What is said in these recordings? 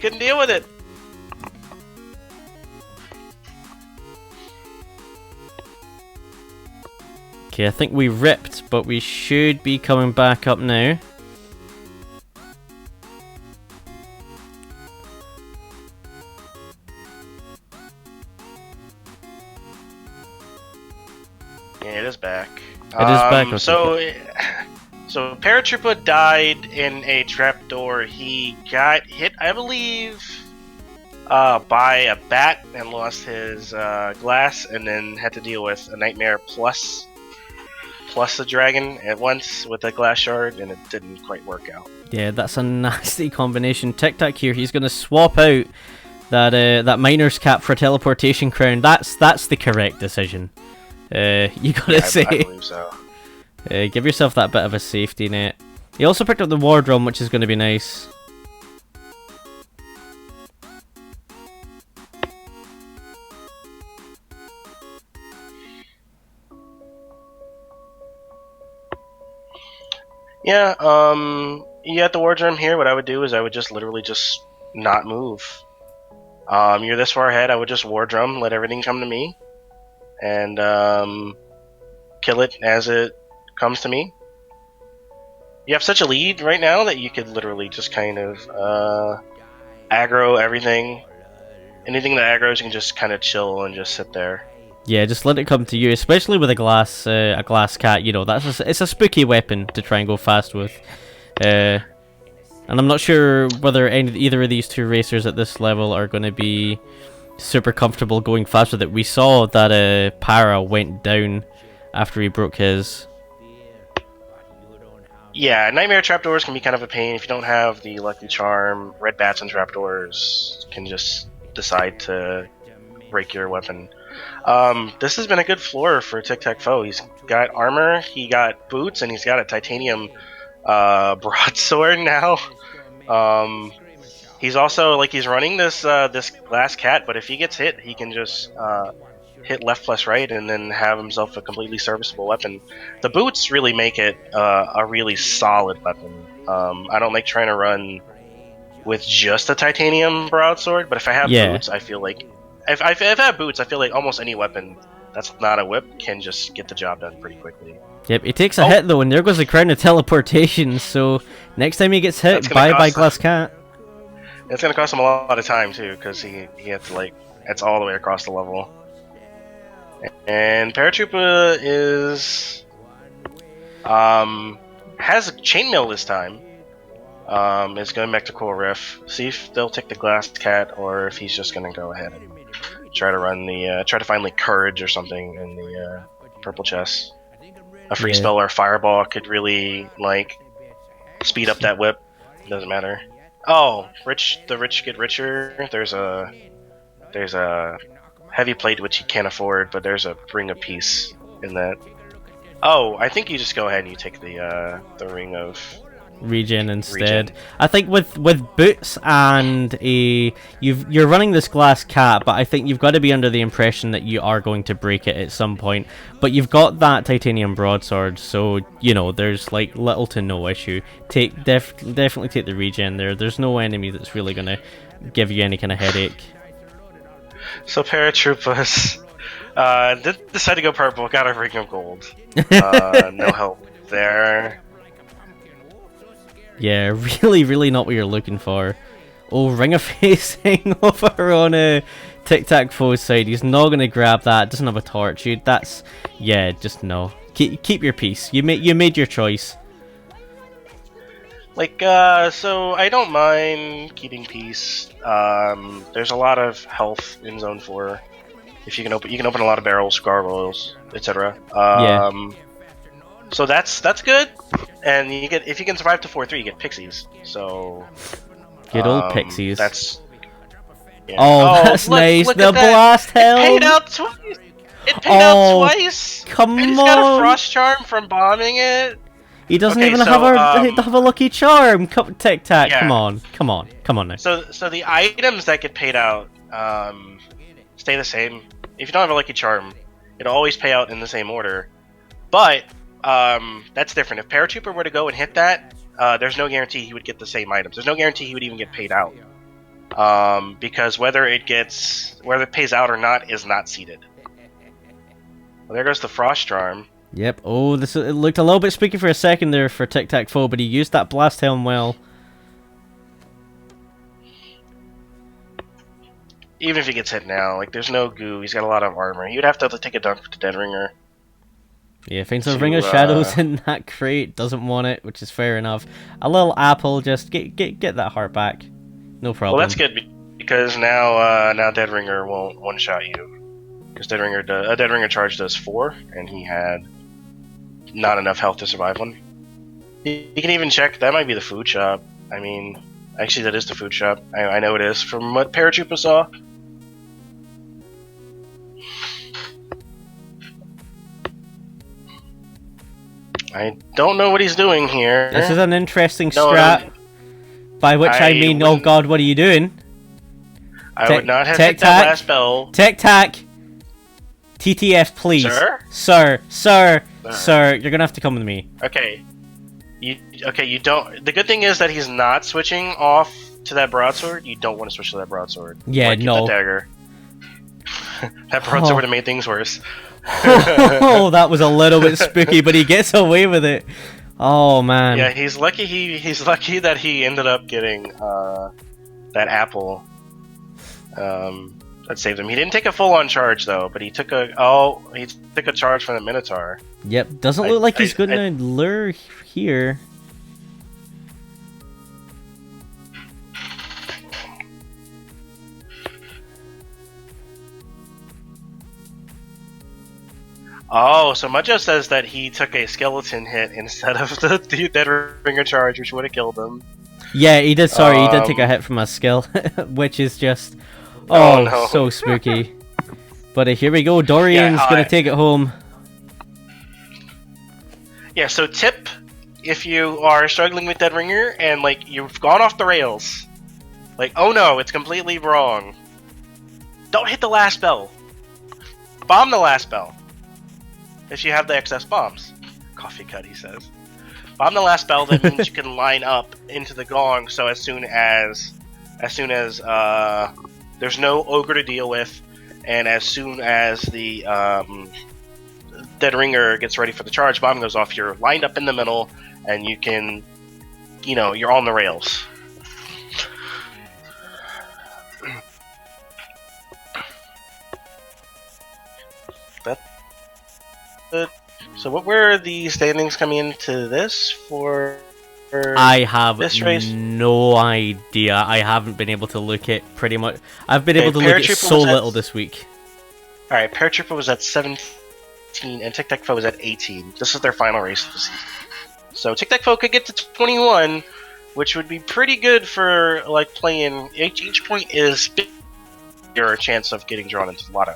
couldn't deal with it. Okay, I think we ripped, but we should be coming back up now. Yeah, it is back. It is back. Okay. So Paratroopa died in a trapdoor. He got hit, I believe, by a bat and lost his glass, and then had to deal with a nightmare plus the dragon at once with a glass shard, and it didn't quite work out. Yeah, that's a nasty combination. TicTac here, he's going to swap out that miner's cap for a teleportation crown. That's the correct decision. You gotta say. I believe so. Give yourself that bit of a safety net. He also picked up the war drum, which is going to be nice. Yeah, you got the war drum here. What I would do is I would just literally just not move. You're this far ahead, I would just war drum, let everything come to me, and kill it as it comes to me. You have such a lead right now that you could literally just kind of aggro everything. Anything that aggroes, you can just kind of chill and just sit there. Yeah, just let it come to you, especially with a glass cat. You know, it's a spooky weapon to try and go fast with. And I'm not sure whether either of these two racers at this level are going to be super comfortable going fast with it. We saw that Para went down after he broke his. Yeah, nightmare trapdoors can be kind of a pain if you don't have the lucky charm. Red bats and trapdoors can just decide to break your weapon. This has been a good floor for TicTacFoe. He's got armor, he got boots, and he's got a titanium broadsword now. He's also he's running this glass cat, but if he gets hit, he can just hit left plus right and then have himself a completely serviceable weapon. The boots really make it a really solid weapon. I don't like trying to run with just a titanium broadsword, but if I have boots, I feel like if I have boots, I feel like almost any weapon that's not a whip can just get the job done pretty quickly. Yep, he takes a hit though, and there goes the crown of teleportation. So next time he gets hit, bye glass cat. It's gonna cost him a lot of time too, because he has to it's all the way across the level. And Paratroopa is has chainmail this time. Is going back to Cool Riff. See if they'll take the glass cat or if he's just gonna go ahead and try to run the try to find courage or something in the purple chest. A free spell or a fireball could really speed up that whip. Doesn't matter. Oh, the rich get richer. There's a heavy plate which you can't afford, but there's a ring of peace in that. Oh, I think you just go ahead and you take the ring of regen instead. I think with boots and you're running this glass cat, but I think you've got to be under the impression that you are going to break it at some point. But you've got that titanium broadsword, so you know there's little to no issue. Definitely take the regen there. There's no enemy that's really gonna give you any kind of headache. So Paratroopas did decide to go purple, got a ring of gold. No help there. Yeah, really not what you're looking for. Oh, ring of facing over on TicTacFoe's side. He's not going to grab that. Doesn't have a torch. Just no. Keep your peace. You made your choice. So I don't mind keeping peace. There's a lot of health in Zone 4. If you can open a lot of barrels, gargoyles, etc. So that's good. And if you can survive to 4-3, you get pixies. So good old pixies. That's that's nice. The blast helm. It paid out twice. Out twice. Come on. He's got a frost charm from bombing it. He doesn't even have a lucky charm. TicTac, come on now. So the items that get paid out stay the same. If you don't have a lucky charm, it'll always pay out in the same order. But that's different. If Paratrooper were to go and hit that, there's no guarantee he would get the same items. There's no guarantee he would even get paid out. because whether it pays out or not is not seeded. Well, there goes the Frost Charm. Yep. Oh, it looked a little bit spooky for a second there for TicTacFoe, but he used that Blast Helm well. Even if he gets hit now, like, there's no goo. He's got a lot of armor. He would have to take a dunk to Dead Ringer. Yeah, finds a Ring of Shadows in that crate. Doesn't want it, which is fair enough. A little apple, just get that heart back. No problem. Well, that's good because now Dead Ringer won't one-shot you. Because Dead Ringer charge does 4, and he had not enough health to survive one. You can even check. That might be the food shop. I mean, actually, that is the food shop. I know it is from what Paratroopa saw. I don't know what he's doing here. This is an interesting strat. By which I mean, oh god, what are you doing? I would not have hit that last bell. TicTac! TTF, please. Sir? Sir, you're gonna have to come with me. Okay. You don't... The good thing is that he's not switching off to that broadsword. You don't want to switch to that broadsword. Yeah, like, no. That dagger. That broadsword would have made things worse. Oh, that was a little bit spooky, but he gets away with it. Oh man. Yeah, he's lucky. He's lucky that he ended up getting that apple. That saved him. He didn't take a full-on charge though, but he took a charge from the Minotaur. Yep, doesn't look like he's gonna lure here. Oh, so Mudjo says that he took a skeleton hit instead of the Dead Ringer charge, which would have killed him. Yeah, he did. Sorry, he did take a hit from a skill, which is just no. So spooky. But here we go. Dorian's gonna take it home. Yeah. So tip: if you are struggling with Dead Ringer and like you've gone off the rails, like oh no, it's completely wrong. Don't hit the last bell. Bomb the last bell. If you have the excess bombs. Coffee cut, he says. Bomb the last bell, that means you can line up into the gong, so as soon as there's no ogre to deal with, and as soon as the Dead Ringer gets ready for the charge, bomb goes off, you're lined up in the middle, and you can, you're on the rails. So what were the standings coming into this for I have this race? No idea. I haven't been able to look at pretty much. I've been able to look at so little this week. Alright, Paratroopa was at 17 and TicTacFoe was at 18. This is their final race of the season. So TicTacFoe could get to 21, which would be pretty good for like playing. Each point is your chance of getting drawn into the lotto.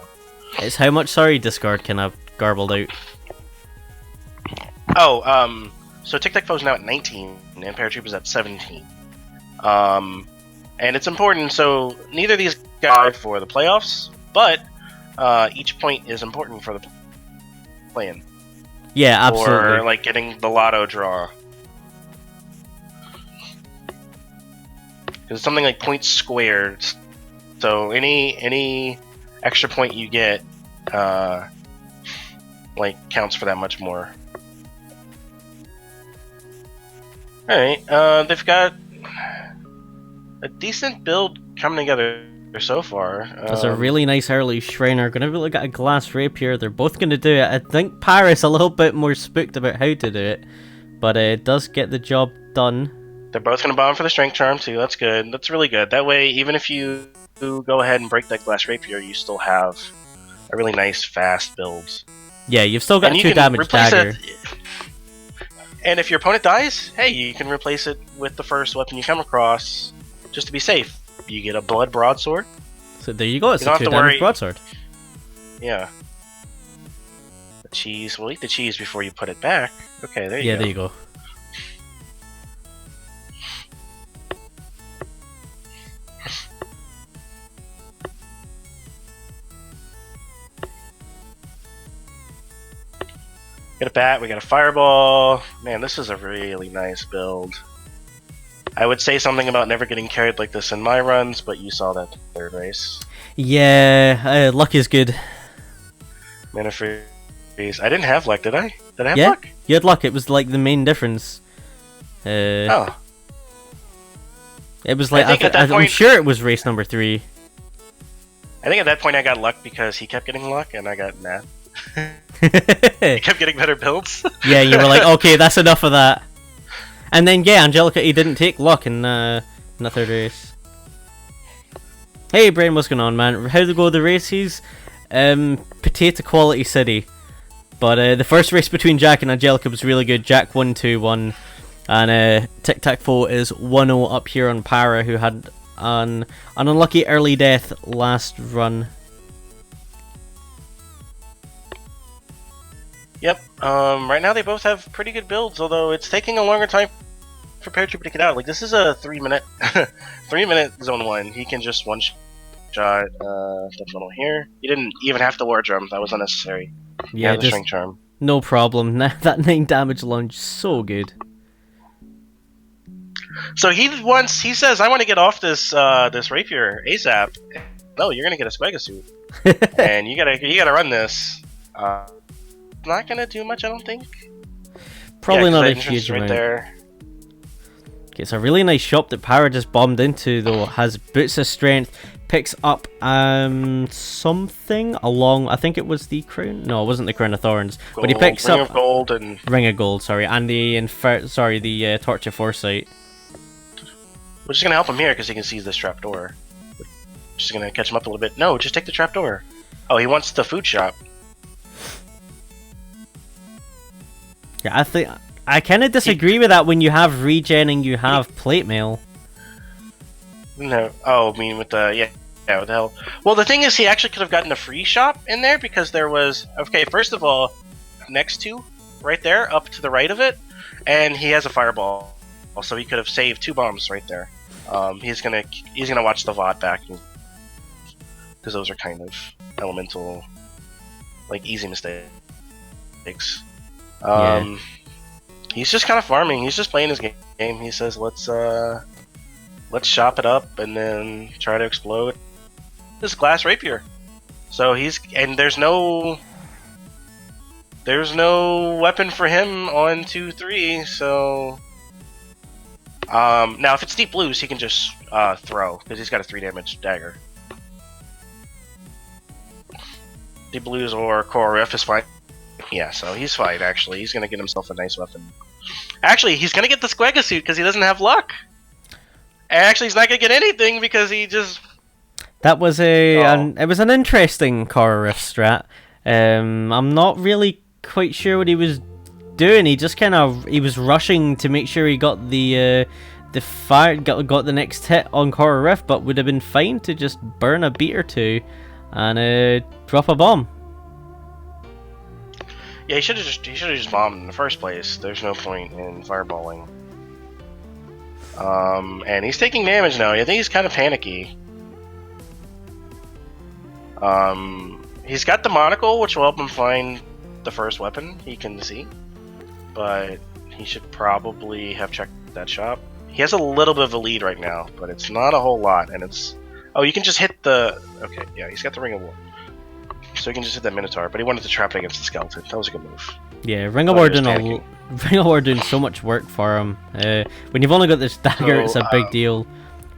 It's how much? Sorry, Discord kind of garbled out. Oh, so TicTacFoe's now at 19, and Paratroopa's at 17. And it's important, so neither of these guys are for the playoffs, but each point is important for the play-in. Yeah, absolutely. Or, like, getting the lotto draw. Because it's something like points squared, so any extra point you get, like, counts for that much more. Alright, they've got a decent build coming together so far. That's a really nice early Shriner. Gonna look at a glass rapier. They're both gonna do it. I think Paris a little bit more spooked about how to do it, but it does get the job done. They're both gonna bomb for the strength charm too. That's good. That's really good. That way, even if you go ahead and break that glass rapier, you still have a really nice fast build. Yeah, you've still got 2 damage dagger. And if your opponent dies, hey, you can replace it with the first weapon you come across, just to be safe. You get a blood broadsword. So there you go, it's a 2 damage broadsword. Yeah. The cheese, we'll eat the cheese before you put it back. Okay, there you go. Yeah, there you go. Got a bat, we got a fireball. Man, this is a really nice build. I would say something about never getting carried like this in my runs, but you saw that third race. Yeah, luck is good. Mana freeze. I didn't have luck, did I? Did I have Yeah, luck? you had luck. It was like the main difference. Oh. It was like, I'm sure it was race number 3. I think at that point I got luck because he kept getting luck and I got mad. He kept getting better builds. Yeah, you were like, okay, that's enough of that. And then, yeah, Angelica, he didn't take luck in the third race. Hey, Brain, what's going on, man? How'd it go the races? Potato Quality City. But the first race between Jack and Angelica was really good. Jack 1-2-1. And TicTacFoe is 1-0 up here on Para, who had an unlucky early death last run. Yep. Right now they both have pretty good builds, although it's taking a longer time for Paratroopa to get out. Like, this is a 3-minute 3-minute zone 1. He can just one-shot the funnel here. You didn't even have to war drum. That was unnecessary. Yeah, the shrink charm. No problem. That 9 damage launch, so good. So he says, I want to get off this this rapier ASAP. No, you're gonna get a Swagga suit. And you gotta run this. Not gonna do much, I don't think. Probably not a huge amount. Right there. Okay, it's a really nice shop that Para just bombed into, though. Has Boots of Strength, picks up something along. I think it was the crown. No, it wasn't the crown of thorns. Gold, but he picks Ring up of Gold and Ring of Gold. Sorry, and the Torch of Foresight. Which is gonna help him here because he can seize this trapdoor. Which is gonna catch him up a little bit. No, just take the trapdoor. Oh, he wants the food shop. Yeah, I kind of disagree with that when you have regen and you have plate mail. No. Oh, I mean with the what the hell? Well, the thing is, he actually could have gotten a free shop in there because there was first of all, next to right there, up to the right of it, and he has a fireball. Also, he could have saved 2 bombs right there. He's gonna watch the VOD back because those are kind of elemental, like easy mistakes. Yeah. He's just kind of farming. He's just playing his game. He says, let's shop it up and then try to explode this glass rapier. So there's no weapon for him on 2-3. So now if it's deep blues, he can just throw because he's got a 3 damage dagger. Deep blues or Coral Rift is fine. Yeah, so he's fine, actually. He's going to get himself a nice weapon. Actually, he's going to get the Swagga suit because he doesn't have luck. Actually, he's not going to get anything because he just... That was it was an interesting Coral Rift strat. I'm not really quite sure what he was doing. He just he was rushing to make sure he got the fire, got the next hit on Coral Rift, but would have been fine to just burn a beat or 2 and drop a bomb. Yeah, he should have just bombed in the first place. There's no point in fireballing. And he's taking damage now. I think he's kind of panicky. He's got the monocle, which will help him find the first weapon he can see. But he should probably have checked that shop. He has a little bit of a lead right now, but it's not a whole lot. And it's... Oh, you can just hit the... Okay, yeah, he's got the Ring of War. So he can just hit that Minotaur, but he wanted to trap it against the skeleton. That was a good move. Yeah, Ring of War doing so much work for him. When you've only got this dagger, it's a big deal.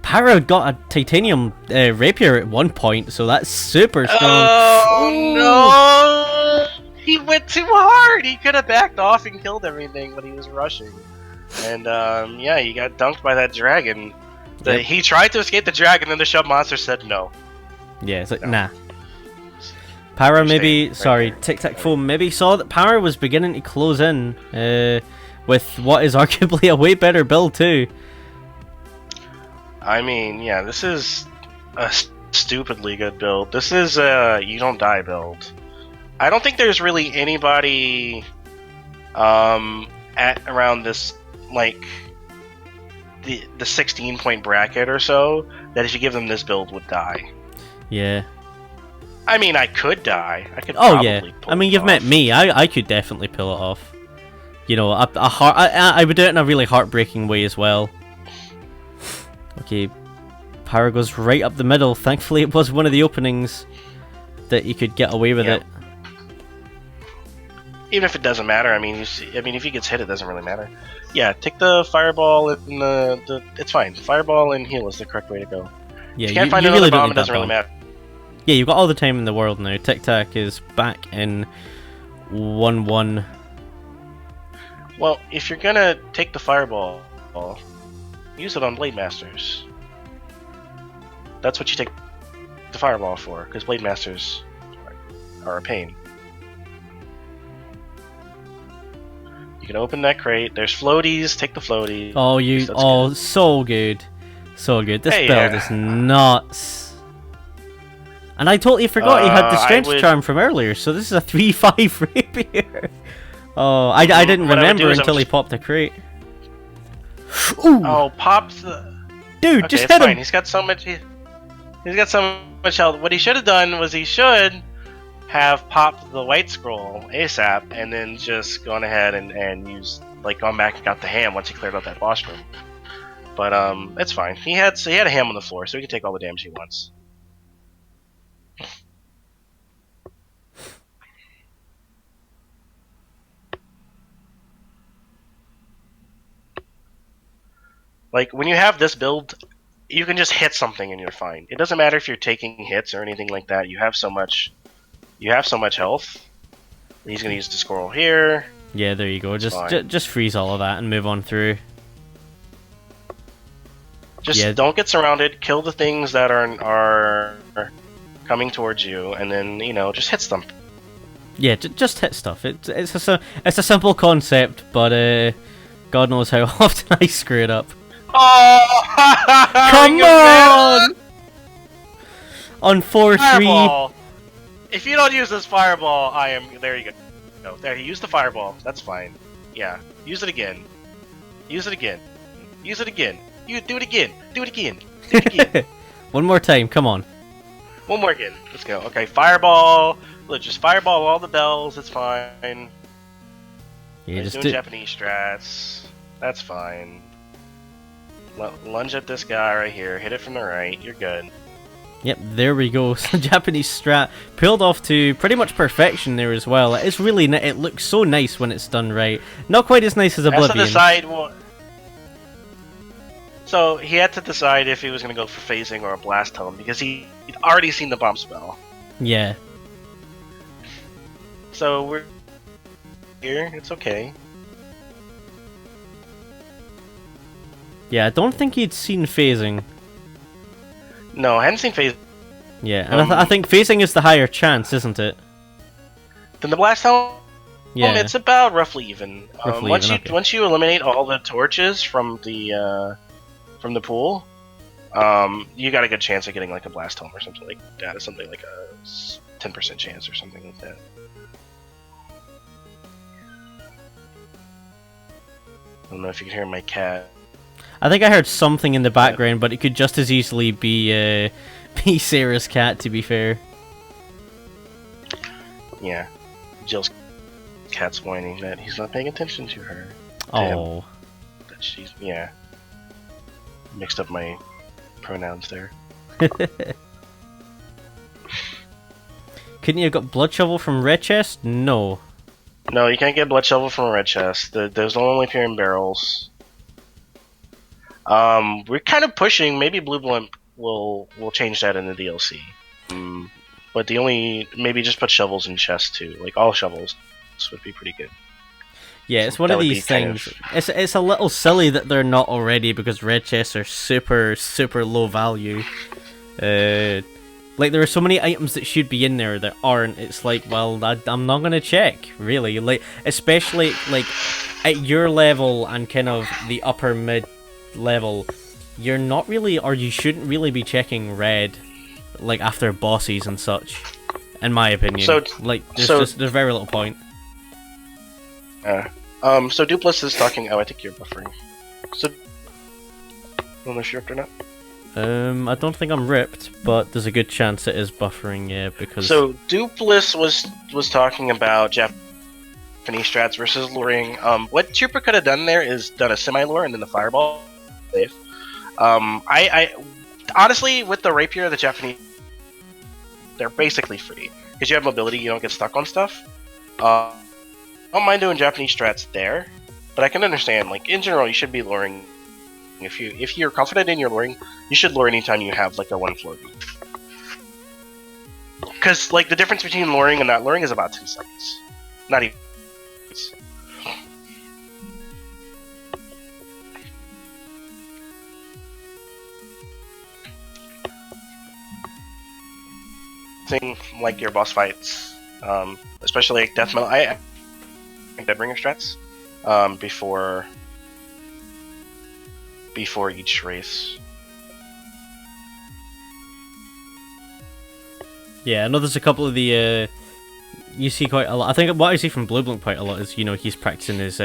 Para got a titanium rapier at one point, so that's super strong. Oh no! He went too hard! He could have backed off and killed everything, but he was rushing. And yeah, he got dunked by that dragon. He tried to escape the dragon, and the shub monster said no. Yeah, it's like, nah. Para maybe, sorry, TicTacFoe maybe saw that Para was beginning to close in with what is arguably a way better build too. I mean, yeah, this is a stupidly good build. This is a you don't die build. I don't think there's really anybody at around this, like, the 16-point bracket or so that if you give them this build would die. Yeah. I mean, I could die. I could. Oh yeah. I mean, you've met me. I could definitely pull it off. You know, I would do it in a really heartbreaking way as well. Okay, power goes right up the middle. Thankfully, it was one of the openings that you could get away with it. Even if it doesn't matter, I mean, if he gets hit, it doesn't really matter. Yeah, take the fireball and the it's fine. Fireball and heal is the correct way to go. Yeah, if you can't find you another really bomb, don't it doesn't really bomb. matter. Yeah, you've got all the time in the world now. TicTac is back in 1-1. Well, if you're gonna take the fireball, use it on Blade Masters. That's what you take the fireball for, because Blade Masters are a pain. You can open that crate. There's floaties. Take the floaties. Oh, Good. So good. So good. This Hey, build is nuts. And I totally forgot he had the strength charm from earlier, so this is a 3-5 rapier. Oh, I didn't remember until he popped a crate. Ooh. Oh, pops the... Dude, okay, just it's hit fine. him. He's got so much... He's got so much health. What he should have done was he should have popped the white scroll ASAP and then just gone ahead and used, like, gone back and got the ham once he cleared out that boss room. But it's fine. He had a ham on the floor, so he can take all the damage he wants. Like, when you have this build, you can just hit something and you're fine. It doesn't matter if you're taking hits or anything like that. You have so much health. He's gonna use the scroll here. Yeah, there you go. Just freeze all of that and move on through. Just don't get surrounded. Kill the things that are coming towards you, and then just hit them. Yeah, just hit stuff. It's a simple concept, but God knows how often I screw it up. Oh! Come on! On 4-3. Fireball. If you don't use this fireball, there you go. No, there, he used the fireball. That's fine. Yeah, use it again. Use it again. Use it again. You do it again. Do it again. Do it again. One more time. Come on. One more again. Let's go. Okay, fireball. Look, just fireball all the bells. It's fine. Yeah, just doing Japanese strats. That's fine. Lunge at this guy right here. Hit it from the right. You're good. Yep, there we go. Some Japanese strat pulled off to pretty much perfection there as well. It's really it looks so nice when it's done right. Not quite as nice as Oblivion. Has to decide so he had to decide if he was going to go for phasing or a blast tone because he'd already seen the bomb spell. Yeah. So we're here. It's okay. Yeah, I don't think he'd seen phasing. No, I hadn't seen phasing. Yeah, and I think phasing is the higher chance, isn't it? Then the blast tone. Yeah, it's about roughly even. Okay. Once you eliminate all the torches from the pool, you got a good chance of getting like a blast home or something like that. Something like a 10% chance or something like that. I don't know if you can hear my cat. I think I heard something in the background, but it could just as easily be Sarah's cat, to be fair. Yeah, Jill's cat's whining that he's not paying attention to her. Oh. That she's mixed up my pronouns there. Couldn't you have got blood shovel from red chest? No. No, you can't get blood shovel from a red chest. Those only appear in barrels. We're kind of pushing. Maybe Blue Blimp will change that in the DLC. But maybe just put shovels in chests too. Like all shovels, this would be pretty good. Yeah, it's one of these things. It's a little silly that they're not already because red chests are super low value. Like there are so many items that should be in there that aren't. It's like, well, I'm not gonna check really. Like especially like at your level and kind of the upper mid level, you're not really, or you shouldn't really be checking red like after bosses and such. In my opinion, so like there's very little point. So Dupless is talking. Oh, I think you're buffering. So, I don't know if you're ripped or not. I don't think I'm ripped, but there's a good chance it is buffering. Yeah, because. So Dupless was talking about Japanese strats versus luring. What Trooper could have done there is done a semi lure and then the fireball. Safe. I honestly, with the rapier, the Japanese, they're basically free because you have mobility. You don't get stuck on stuff. I don't mind doing Japanese strats there, but I can understand. Like in general, you should be luring. If you're confident in your luring, you should lure anytime you have like a 1 floor beat. Because like the difference between luring and not luring is about 2 seconds, not even. Thing like your boss fights, especially like death metal. I think Deadbringer strats before each race. Yeah, I know there's a couple of the you see quite a lot. I think what I see from Blue Blink quite a lot is he's practicing his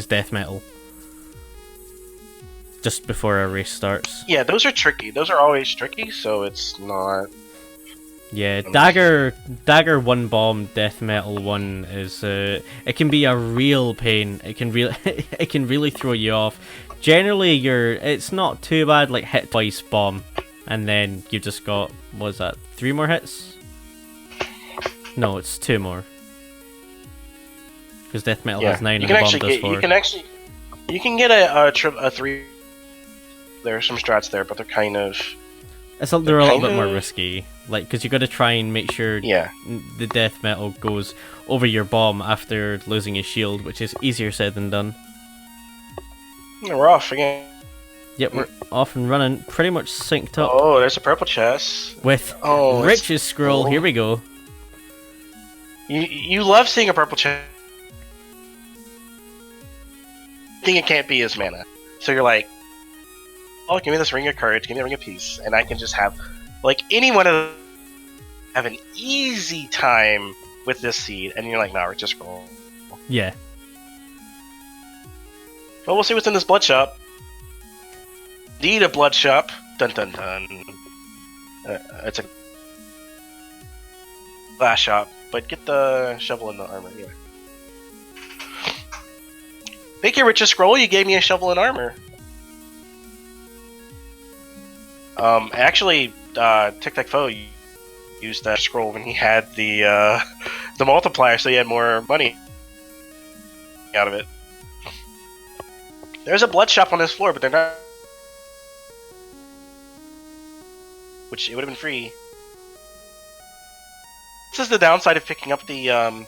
death metal just before a race starts. Yeah, those are tricky. Those are always tricky, so it's not. Yeah, dagger 1 bomb, death metal 1 is it can be a real pain. It can really throw you off. Generally, it's not too bad. Like hit twice bomb, and then you just got what was that 3 more hits? No, it's 2 more. Because death metal has 9 and the bomb does 4. You can get a 3. There are some strats there, but they're kind of. They're a little bit more risky, like because you got to try and make sure the death metal goes over your bomb after losing your shield, which is easier said than done. We're off again. Yep, we're off and running, pretty much synced up. Oh, there's a purple chest with Rich's scroll. Here we go. You love seeing a purple chest. The thing it can't be is mana, so you're like. Oh, give me this ring of courage, give me the ring of peace, and I can just have, like, any one of them have an easy time with this seed, and you're like, nah, we're just roll. Yeah. Well, we'll see what's in this blood shop. Indeed, a blood shop. Dun dun dun. It's a glass shop, but get the shovel and the armor anyway. Thank you, Richard Scroll, you gave me a shovel and armor. Actually, TicTacFoe used that scroll when he had the multiplier, so he had more money out of it. There's a blood shop on this floor, but they're not. Which it would have been free. This is the downside of picking up the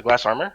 glass armor.